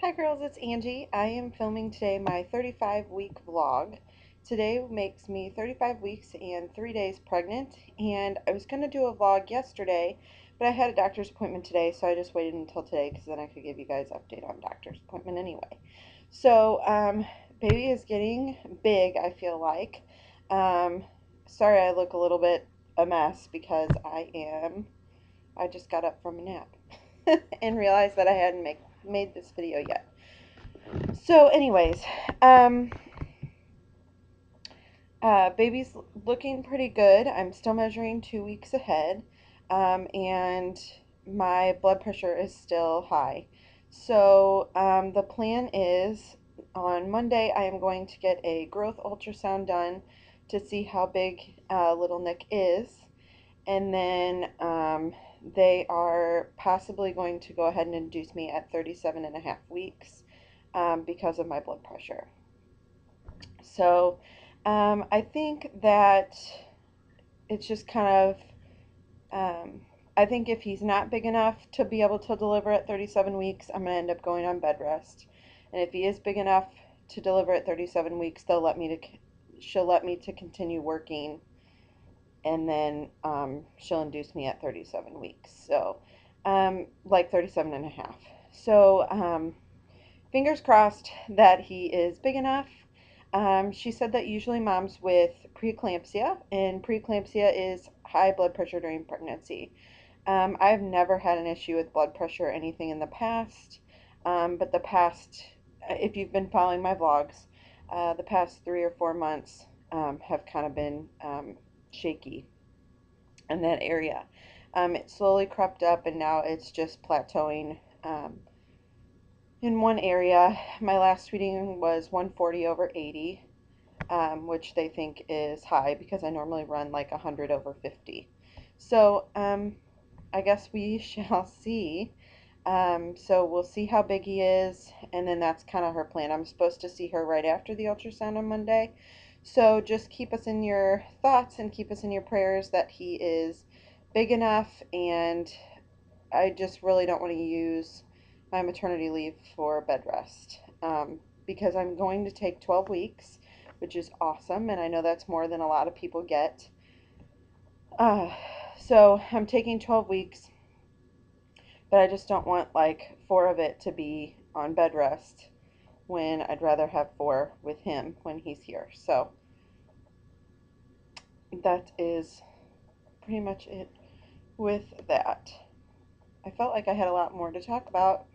Hi girls, it's Angie. I am filming today my 35-week vlog. Today makes me 35 weeks and 3 days pregnant, and I was going to do a vlog yesterday, but I had a doctor's appointment today, so I just waited until today because then I could give you guys an update on doctor's appointment anyway. So, baby is getting big, I feel like. Um, Sorry I look a little bit a mess because I just got up from a nap and realized that I hadn't made this video yet. So, anyways, um, baby's looking pretty good. I'm still measuring 2 weeks ahead, and my blood pressure is still high. So, the plan is on Monday, I am going to get a growth ultrasound done to see how big little Nick is, and then they are possibly going to go ahead and induce me at 37 and a half weeks because of my blood pressure. So I think that it's just kind of, I think if he's not big enough to be able to deliver at 37 weeks, I'm going to end up going on bed rest. And if he is big enough to deliver at 37 weeks, she'll let me to continue working, and then she'll induce me at 37 weeks. So, like 37 and a half. So, fingers crossed that he is big enough. She said that usually moms with preeclampsia, and preeclampsia is high blood pressure during pregnancy. I've never had an issue with blood pressure or anything in the past, but if you've been following my vlogs, the past 3 or 4 months have kind of been shaky in that area. It slowly crept up, and now it's just plateauing. In one area, my last reading was 140 over 80, which they think is high because I normally run like 100 over 50. So I guess we shall see. So we'll see how big he is, and then that's kind of her plan. I'm supposed to see her right after the ultrasound on Monday. So just keep us in your thoughts and keep us in your prayers that he is big enough, and I just really don't want to use my maternity leave for bed rest because I'm going to take 12 weeks, which is awesome, and I know that's more than a lot of people get. Uh, so I'm taking 12 weeks, but I just don't want like 4 of it to be on bed rest when I'd rather have 4 with him when he's here. So that is pretty much it with that. I felt like I had a lot more to talk about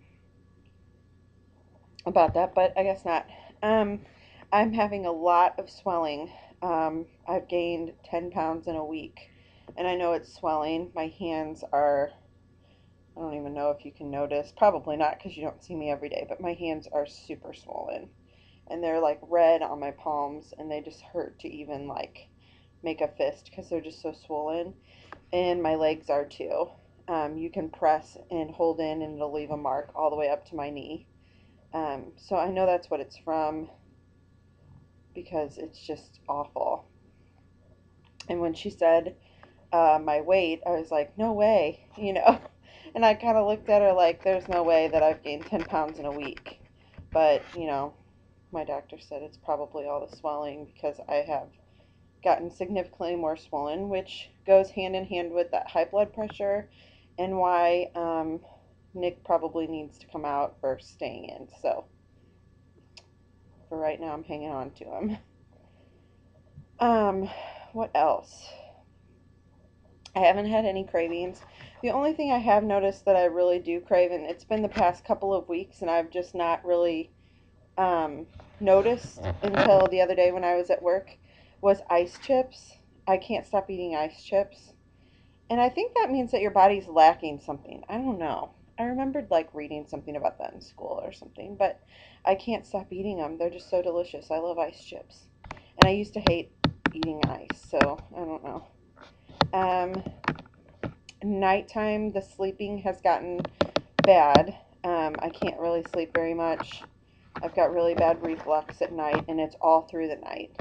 that, but I guess not. I'm having a lot of swelling. I've gained 10 pounds in a week, and I know it's swelling. My hands are, I don't even know if you can notice, probably not because you don't see me every day, but my hands are super swollen, and they're like red on my palms, and they just hurt to even like make a fist because they're just so swollen, and my legs are too. You can press and hold in, and it'll leave a mark all the way up to my knee. So I know that's what it's from because it's just awful. And when she said my weight, I was like, no way, you know. And I kind of looked at her like, there's no way that I've gained 10 pounds in a week. But, you know, my doctor said it's probably all the swelling because I have gotten significantly more swollen, which goes hand in hand with that high blood pressure and why Nick probably needs to come out or staying in. So for right now, I'm hanging on to him. Um, what else? I haven't had any cravings. The only thing I have noticed that I really do crave, and it's been the past couple of weeks, and I've just not really noticed until the other day when I was at work, was ice chips. I can't stop eating ice chips. And I think that means that your body's lacking something. I don't know. I remembered like reading something about that in school or something, but I can't stop eating them. They're just so delicious. I love ice chips. And I used to hate eating ice, so I don't know. Um, Nighttime, the sleeping has gotten bad. I can't really sleep very much. I've got really bad reflux at night, and it's all through the night.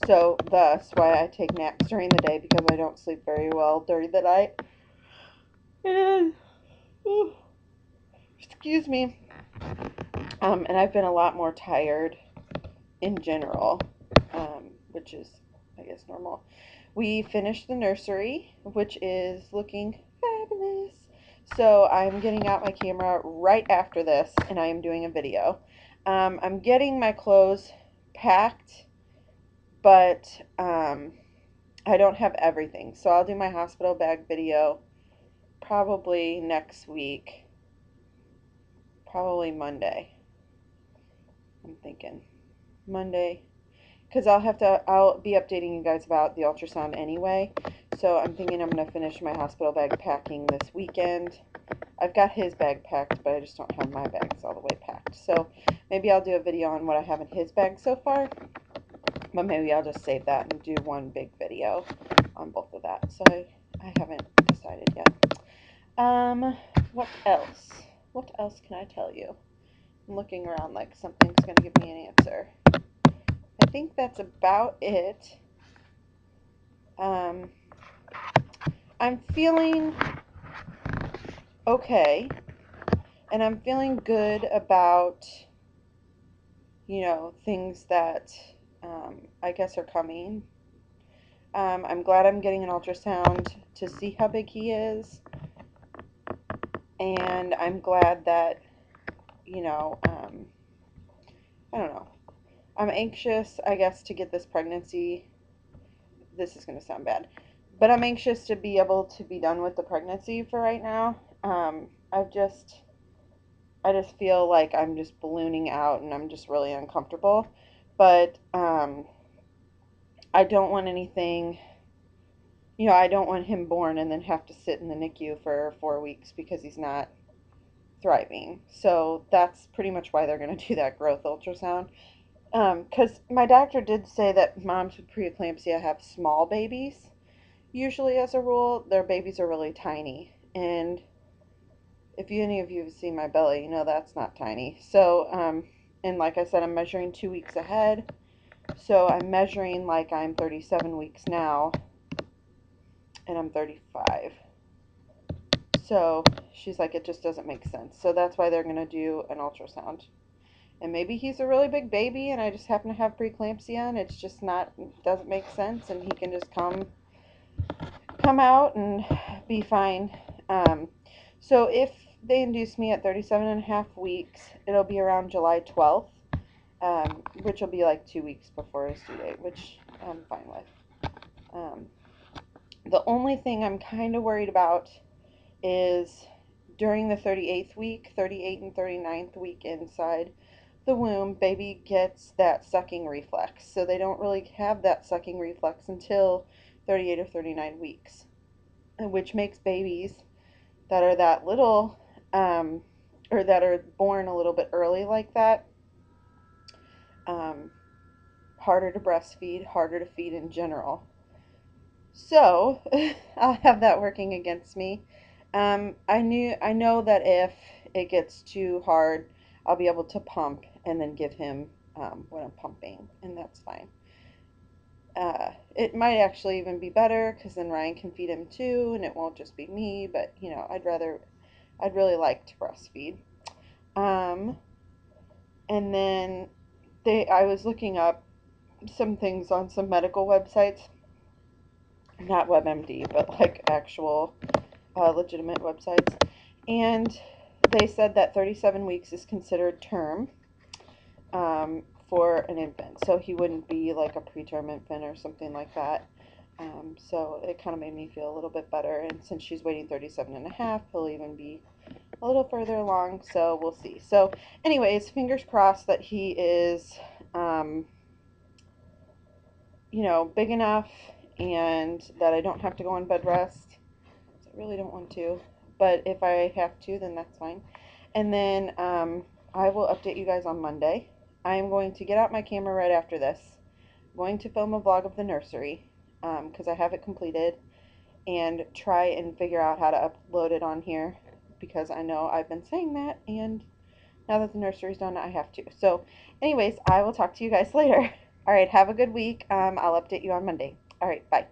So thus why I take naps during the day, because I don't sleep very well during the night. And Excuse me. And I've been a lot more tired in general, which is, I guess, normal. We finished the nursery, which is looking fabulous. So I'm getting out my camera right after this, and I am doing a video. I'm getting my clothes packed, but I don't have everything. So I'll do my hospital bag video probably next week, probably Monday. I'm thinking Monday, because I'll be updating you guys about the ultrasound anyway. So I'm thinking I'm going to finish my hospital bag packing this weekend. I've got his bag packed, but I just don't have my bags all the way packed. So maybe I'll do a video on what I have in his bag so far. But maybe I'll just save that and do one big video on both of that. So I haven't decided yet. What else? What else can I tell you? I'm looking around like something's going to give me an answer. I think that's about it. I'm feeling okay, and I'm feeling good about, things that I guess are coming. I'm glad I'm getting an ultrasound to see how big he is, and I'm glad that, I don't know. I'm anxious, I guess, to get this pregnancy. This is going to sound bad, but I'm anxious to be able to be done with the pregnancy for right now. I just feel like I'm just ballooning out, and I'm just really uncomfortable. But I don't want anything, I don't want him born and then have to sit in the NICU for 4 weeks because he's not thriving. So that's pretty much why they're going to do that growth ultrasound. Because my doctor did say that moms with preeclampsia have small babies. Usually, as a rule, their babies are really tiny. And if any of you have seen my belly, you know that's not tiny. So, and like I said, I'm measuring 2 weeks ahead. So I'm measuring like I'm 37 weeks now, and I'm 35. So she's like, it just doesn't make sense. So that's why they're going to do an ultrasound. And maybe he's a really big baby, and I just happen to have preeclampsia, and it's just doesn't make sense, and he can just come out and be fine. So if they induce me at 37.5 weeks, it'll be around July 12th, which will be like 2 weeks before his due date, which I'm fine with. The only thing I'm kind of worried about is during the 38th week, 38th and 39th week inside the womb, baby gets that sucking reflex. So they don't really have that sucking reflex until 38 or 39 weeks, which makes babies that are that little, or that are born a little bit early like that, harder to breastfeed, harder to feed in general. So I'll have that working against me. I know that if it gets too hard, I'll be able to pump and then give him what I'm pumping, and that's fine. It might actually even be better because then Ryan can feed him too, and it won't just be me. But I'd really like to breastfeed. And then I was looking up some things on some medical websites, not WebMD, but like actual legitimate websites, and they said that 37 weeks is considered term for an infant, so he wouldn't be like a preterm infant or something like that. So it kind of made me feel a little bit better, and since she's waiting 37.5, he'll even be a little further along, so we'll see. So anyways, fingers crossed that he is big enough, and that I don't have to go on bed rest. I really don't want to, but if I have to, then that's fine. And then I will update you guys on Monday. I am going to get out my camera right after this. I'm going to film a vlog of the nursery because I have it completed, and try and figure out how to upload it on here because I know I've been saying that, and now that the nursery's done, I have to. So anyways, I will talk to you guys later. All right, have a good week. I'll update you on Monday. All right, bye.